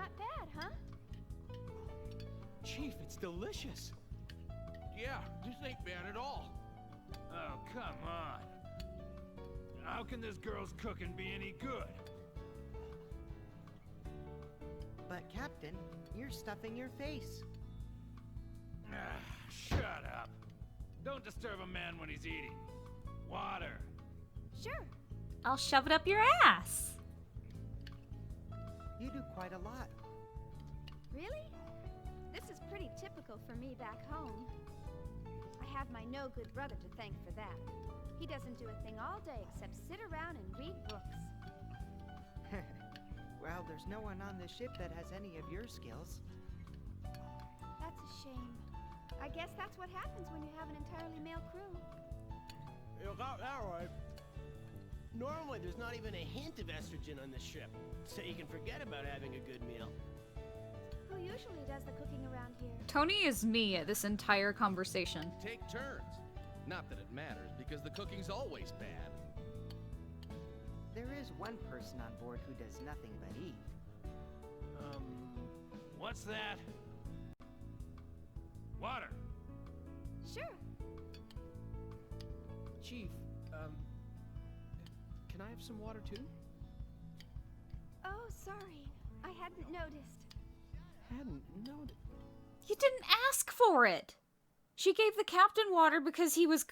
not bad, huh? Chief, it's delicious. Yeah, this ain't bad at all. Oh, come on. How can this girl's cooking be any good? But Captain, you're stuffing your face. Shut up. Don't disturb a man when he's eating. Water. Sure. I'll shove it up your ass. You do quite a lot. Really? This is pretty typical for me back home. I have my no-good brother to thank for that. He doesn't do a thing all day except sit around and read books. Well, there's no one on this ship that has any of your skills. That's a shame. I guess that's what happens when you have an entirely male crew. You got that right. Normally, there's not even a hint of estrogen on this ship, so you can forget about having a good meal. Who usually does the cooking around here? Tony is me at this entire conversation. Take turns. Not that it matters, because the cooking's always bad. There is one person on board who does nothing but eat. What's that? Water. Sure. Chief, can I have some water too? Oh, sorry. I hadn't noticed. Hadn't noticed. You didn't ask for it. She gave the captain water because he was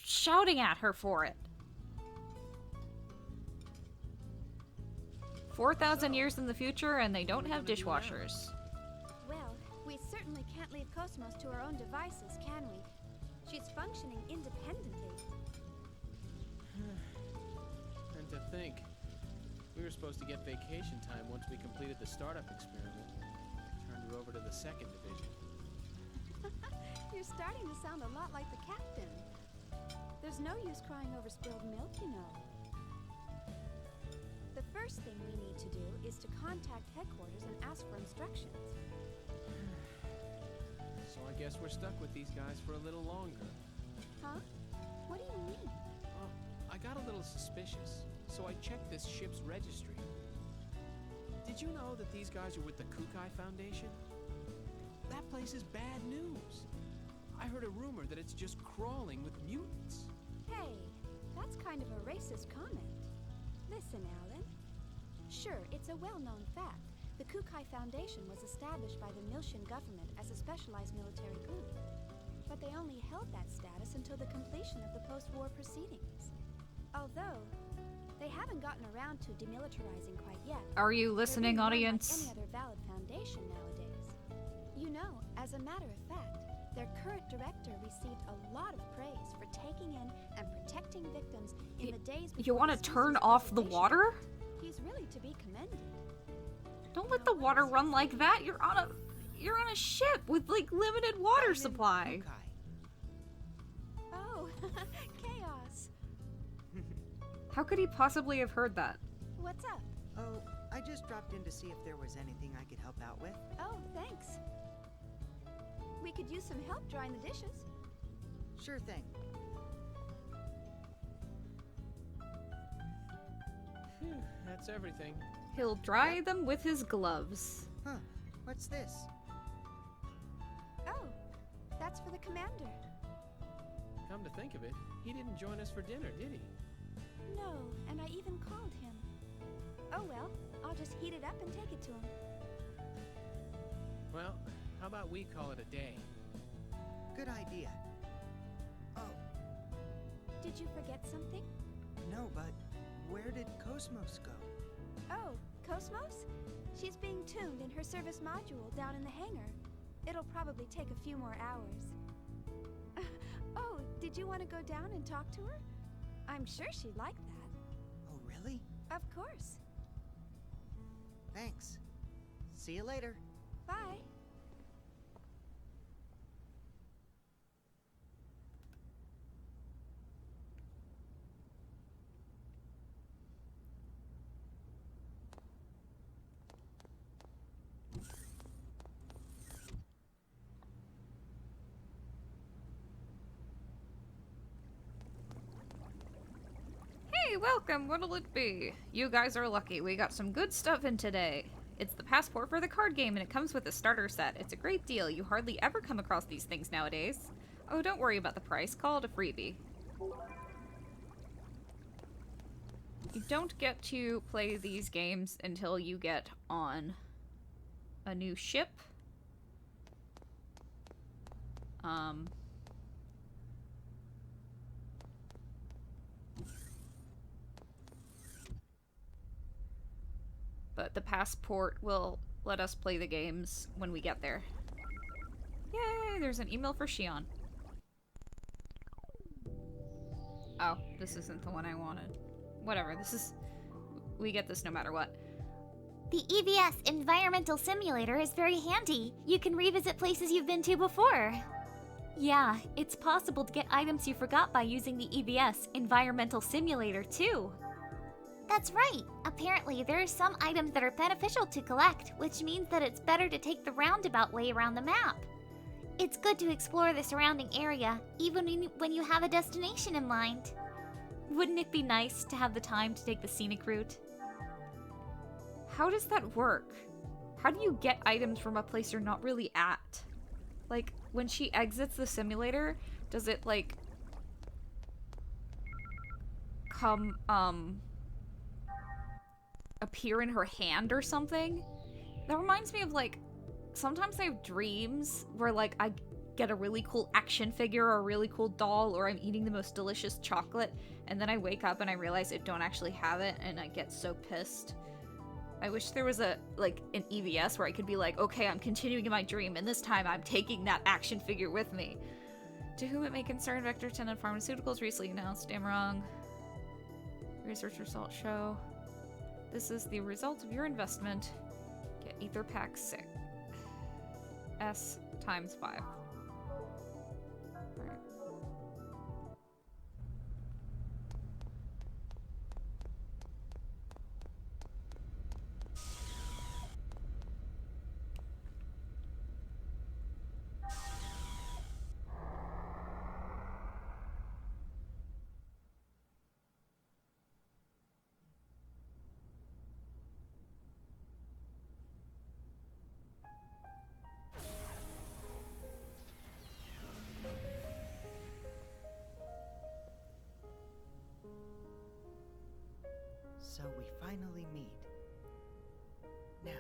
shouting at her for it. 4,000 years in the future and they don't have dishwashers. Well, we certainly can't leave KOS-MOS to our own devices, can we? She's functioning independently. And to think, we were supposed to get vacation time once we completed the startup experiment. Turned her over to the second division. You're starting to sound a lot like the captain. There's no use crying over spilled milk, you know. The first thing we need to do is to contact headquarters and ask for instructions. So I guess we're stuck with these guys for a little longer. Huh? What do you mean? Well, I got a little suspicious, so I checked this ship's registry. Did you know that these guys are with the Kukai Foundation? That place is bad news. I heard a rumor that it's just crawling with mutants. Hey, that's kind of a racist comment. Listen, Alan. Sure, it's a well-known fact. The Kukai Foundation was established by the Miltian government as a specialized military group. But they only held that status until the completion of the post-war proceedings. Although, they haven't gotten around to demilitarizing quite yet. Are you listening, They're being run audience? like any other valid foundation nowadays. You know, as a matter of fact, their current director received a lot of praise for taking in and protecting victims in the days before You want to the turn species off the preservation. water? He's really to be commended. Don't let the water run like that. You're on a ship with like limited water supply. Oh, chaos. How could he possibly have heard that? What's up? Oh, I just dropped in to see if there was anything I could help out with. Oh, thanks. We could use some help drying the dishes. Sure thing. Phew, that's everything. He'll dry them with his gloves. Huh, what's this? Oh, that's for the commander. Come to think of it, he didn't join us for dinner, did he? No, and I even called him. Oh well, I'll just heat it up and take it to him. Well, how about we call it a day? Good idea. Oh, Did you forget something? no, but where did KOS-MOS go? Oh, KOS-MOS? She's being tuned in her service module down in the hangar. It'll probably take a few more hours. Oh, did you want to go down and talk to her? I'm sure she'd like that. Oh, really? Of course. Thanks. See you later. Bye. Hey, welcome. What'll it be? You guys are lucky. We got some good stuff in today. It's the passport for the card game, and it comes with a starter set. It's a great deal. You hardly ever come across these things nowadays. Oh, don't worry about the price. Call it a freebie. You don't get to play these games until you get on a new ship. But the passport will let us play the games when we get there. Yay! There's an email for Shion. Oh, this isn't the one I wanted. Whatever, this is... We get this no matter what. The EVS Environmental Simulator is very handy. You can revisit places you've been to before. Yeah, it's possible to get items you forgot by using the EVS Environmental Simulator too. That's right. Apparently, there are some items that are beneficial to collect, which means that it's better to take the roundabout way around the map. It's good to explore the surrounding area, even when you have a destination in mind. Wouldn't it be nice to have the time to take the scenic route? How does that work? How do you get items from a place you're not really at? Like, when she exits the simulator, does it, like, come, appear in her hand or something? That reminds me of, like, sometimes I have dreams where, like, I get a really cool action figure or a really cool doll, or I'm eating the most delicious chocolate, and then I wake up and I realize I don't actually have it, and I get so pissed. I wish there was an EVS where I could be like, okay, I'm continuing in my dream, and this time I'm taking that action figure with me. To whom it may concern, Vector 10 and Pharmaceuticals recently announced, damn wrong. Research results show. This is the result of your investment. Get Ether Pack 6. S times 5. Alright. So we finally meet. Now,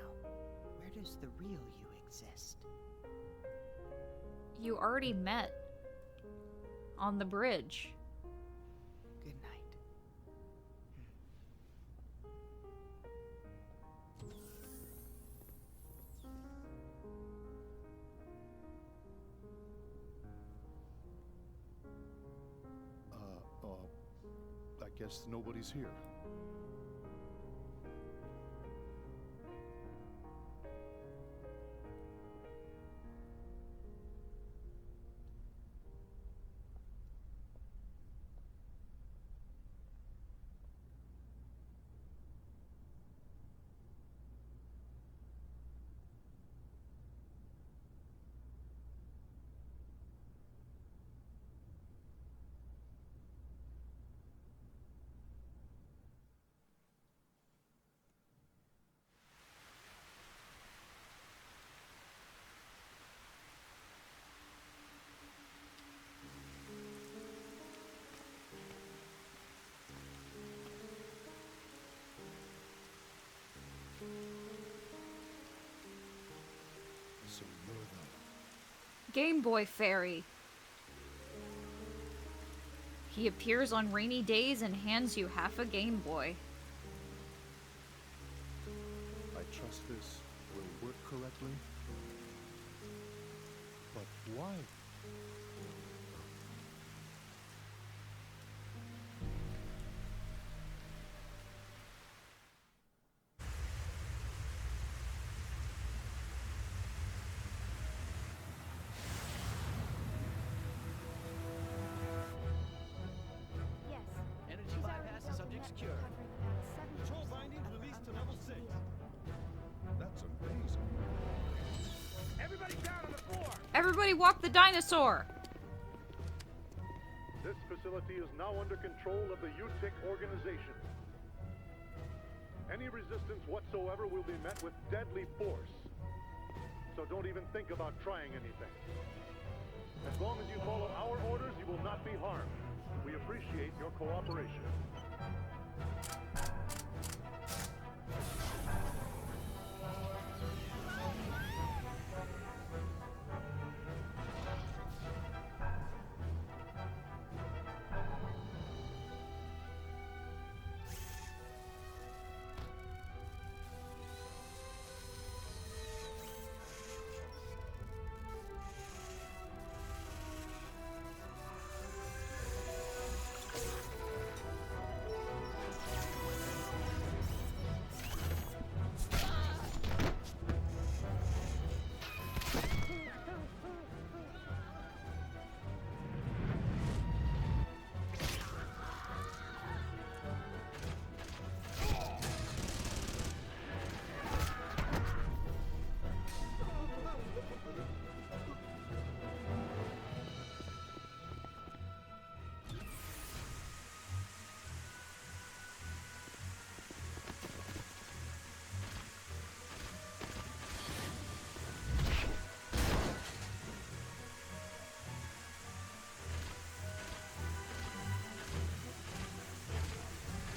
where does the real you exist? You already met on the bridge. Good night. I guess nobody's here. So you're the... Game Boy Fairy. He appears on rainy days and hands you half a Game Boy. I trust this will work correctly. But why? Yes. Energy She's already bypass built a subject network secure. covering about 70% Control bindings of released to Earth. level 6. That's amazing. Everybody down on the floor! Everybody walk the dinosaur! This facility is now under control of the UTIC organization. Any resistance whatsoever will be met with deadly force. So don't even think about trying anything. As long as you follow our orders, you will not be harmed. We appreciate your cooperation.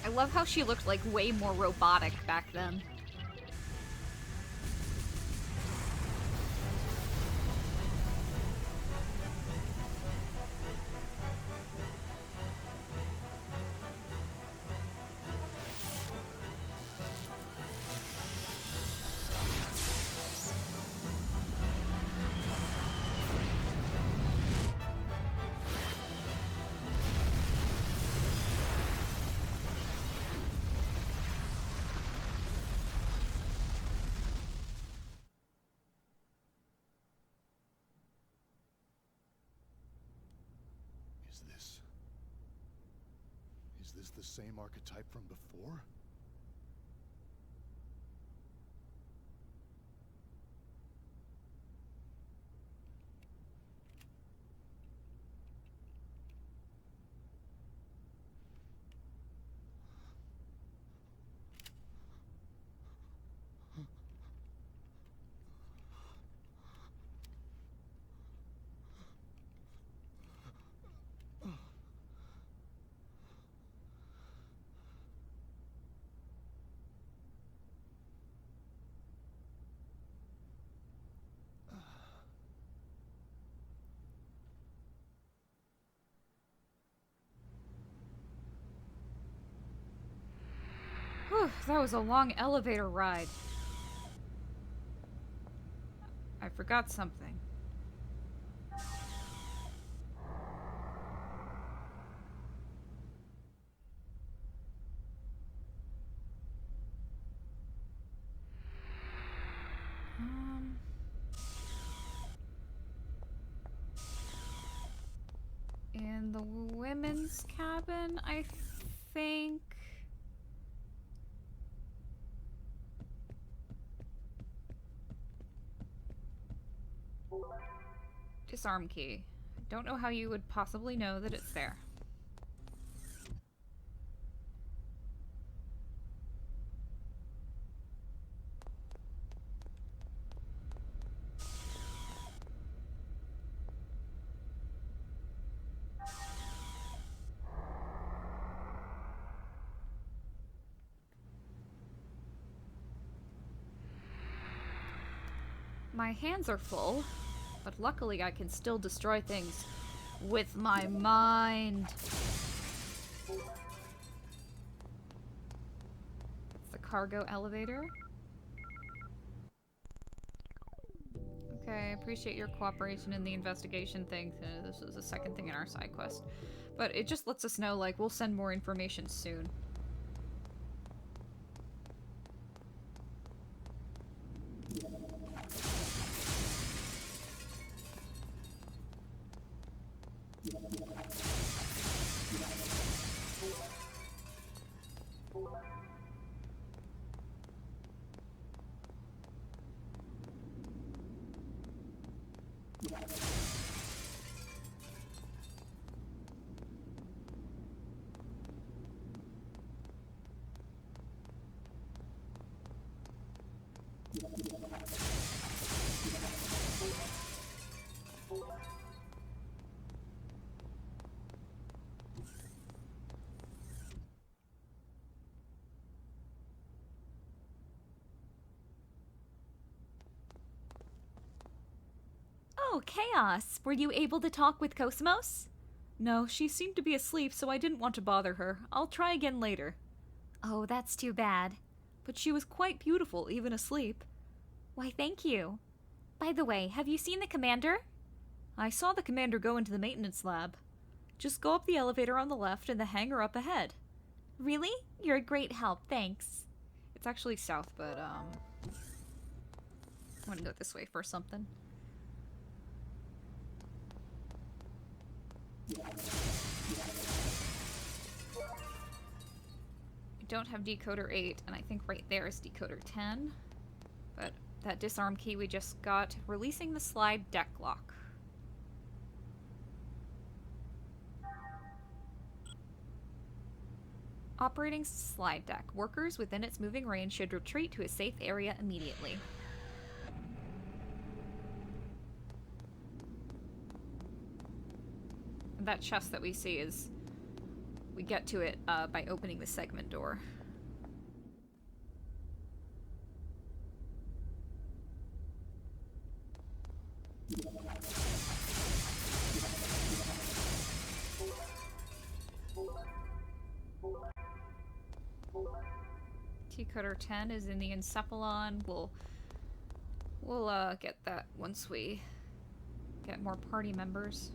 I love how she looked like way more robotic back then. Is this the same archetype from before? Whew, that was a long elevator ride. I forgot something. In the women's cabin, I think. Disarm key. Don't know how you would possibly know that it's there. My hands are full, but luckily I can still destroy things with my mind. It's the cargo elevator. Okay, I appreciate your cooperation in the investigation thing. This was the second thing in our side quest. But it just lets us know, like, we'll send more information soon. Oh, Chaos! Were you able to talk with KOS-MOS? No, she seemed to be asleep, so I didn't want to bother her. I'll try again later. Oh, that's too bad. But she was quite beautiful, even asleep. Why, thank you. By the way, have you seen the commander? I saw the commander go into the maintenance lab. Just go up the elevator on the left and the hangar up ahead. Really? You're a great help, thanks. It's actually south, but, I'm gonna go this way for something. I don't have decoder 8, and I think right there is decoder 10. But that disarm key we just got, releasing the slide deck lock. Operating slide deck. Workers within its moving range should retreat to a safe area immediately. That chest that we see is... we get to it by opening the segment door. T-Coder 10 is in the Encephalon. We'll get that once we get more party members.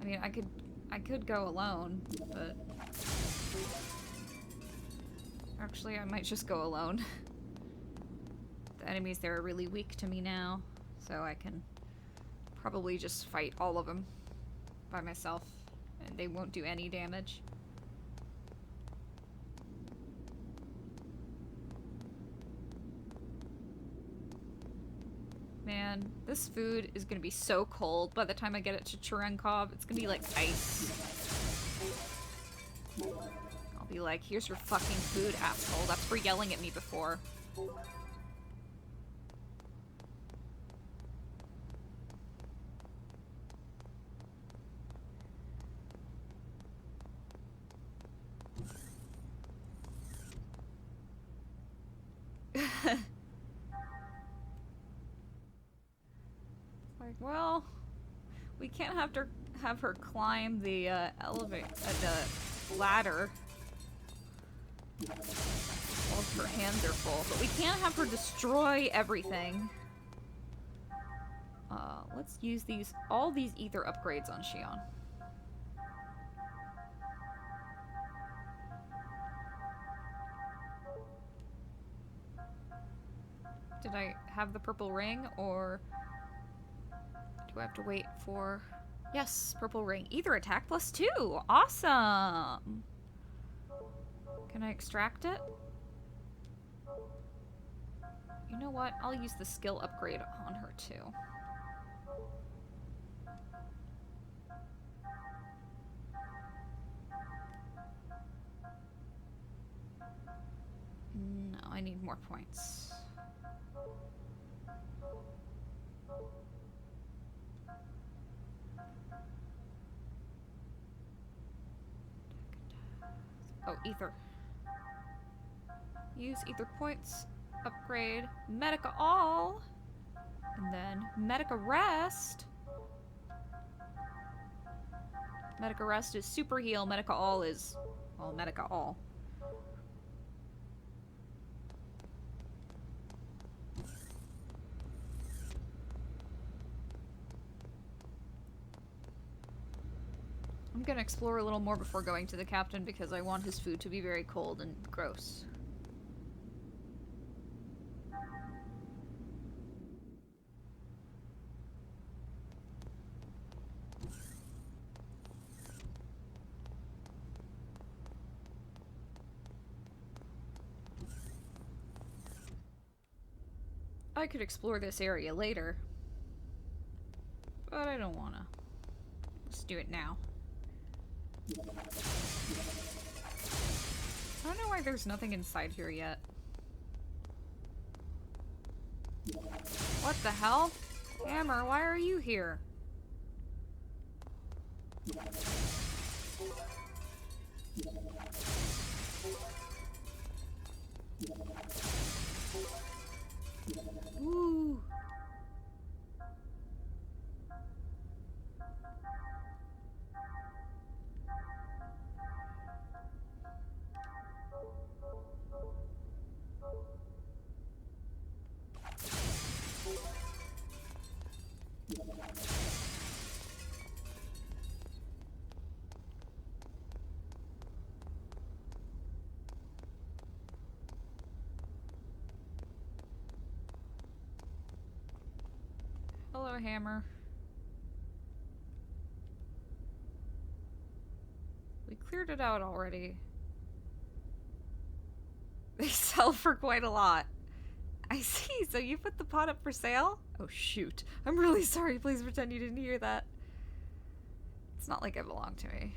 I mean, I could go alone, but actually I might just go alone. The enemies there are really weak to me now, so I can probably just fight all of them by myself, and they won't do any damage. Man, this food is gonna be so cold by the time I get it to Cherenkov. It's gonna be like ice. I'll be like, here's your fucking food, asshole. That's for yelling at me before. Well, we can't have her climb the elevator, the ladder. All of her hands are full, but we can't have her destroy everything. Let's use all these ether upgrades on Shion. Did I have the purple ring, or do I have to wait for... Yes, purple ring. Ether attack +2! Awesome! Can I extract it? You know what? I'll use the skill upgrade on her too. No, I need more points. Oh, ether. Use ether points. Upgrade Medica All. And then Medica Rest. Medica Rest is super heal. Medica All is, well, Medica All. I'm gonna explore a little more before going to the captain because I want his food to be very cold and gross. I could explore this area later, but I don't wanna. Let's do it now. I don't know why there's nothing inside here yet. What the hell? Hammer, why are you here? Ooh. Hello, Hammer. We cleared it out already. They sell for quite a lot. I see, so you put the pot up for sale? Oh shoot. I'm really sorry, please pretend you didn't hear that. It's not like it belonged to me.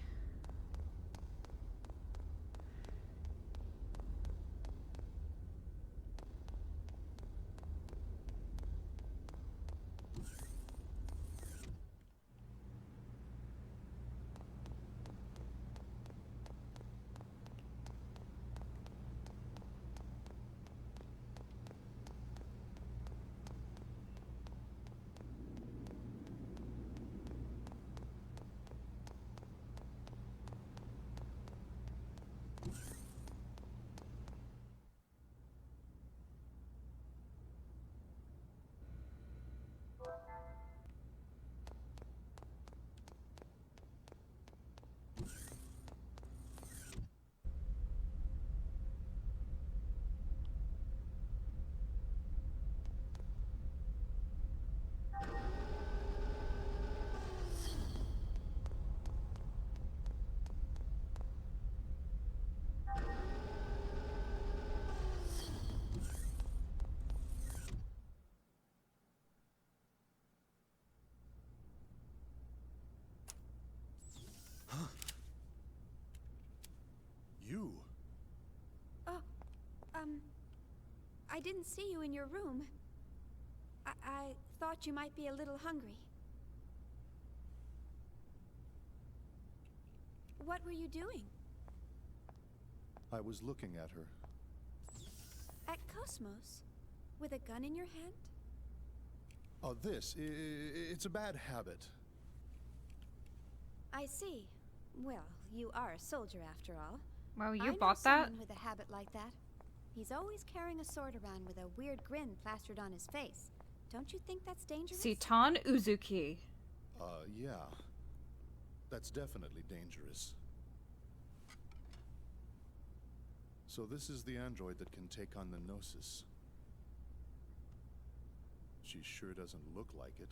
You? Oh, I didn't see you in your room. I thought you might be a little hungry. What were you doing? I was looking at her. At KOS-MOS? With a gun in your hand? Oh, it's a bad habit. I see. Well, you are a soldier after all. Well, I you know bought that? someone with a habit like that. He's always carrying a sword around with a weird grin plastered on his face. Don't you think that's dangerous? Sitan Uzuki. Yeah. That's definitely dangerous. So this is the android that can take on the Gnosis. She sure doesn't look like it.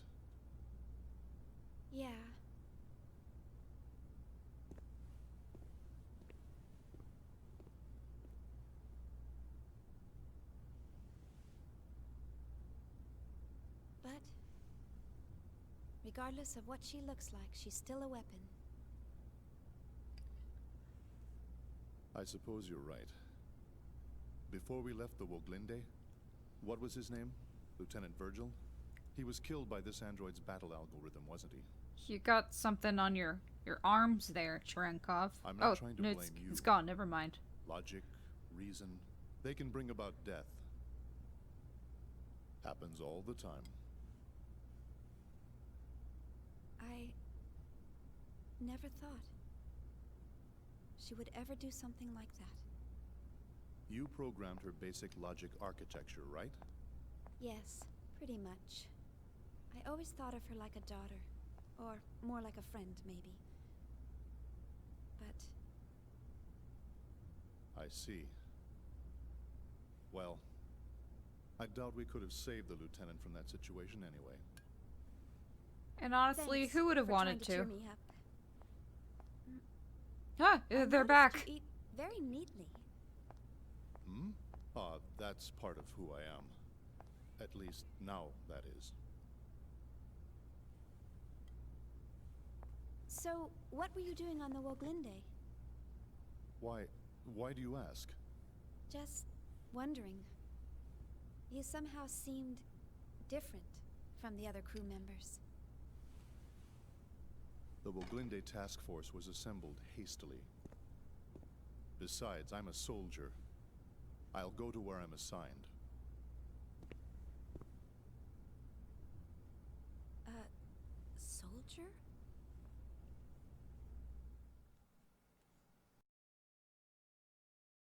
Yeah. But regardless of what she looks like, she's still a weapon. I suppose you're right. Before we left the Woglinde, what was his name? Lieutenant Virgil? He was killed by this android's battle algorithm, wasn't he? You got something on your arms there, Cherenkov. I'm not oh, trying to no, blame you. It's gone, never mind. Logic, reason, they can bring about death. Happens all the time. I never thought she would ever do something like that. You programmed her basic logic architecture, right? Yes, pretty much. I always thought of her like a daughter. Or more like a friend, maybe. But I see. Well, I doubt we could have saved the lieutenant from that situation anyway. And honestly, thanks who would have for wanted trying to? cheer me up. Ah, I they're noticed back. you eat very neatly. Hmm? That's part of who I am. At least now, that is. So, what were you doing on the Woglinde? Why do you ask? Just wondering. You somehow seemed different from the other crew members. The Woglinde task force was assembled hastily. Besides, I'm a soldier. I'll go to where I'm assigned. Soldier?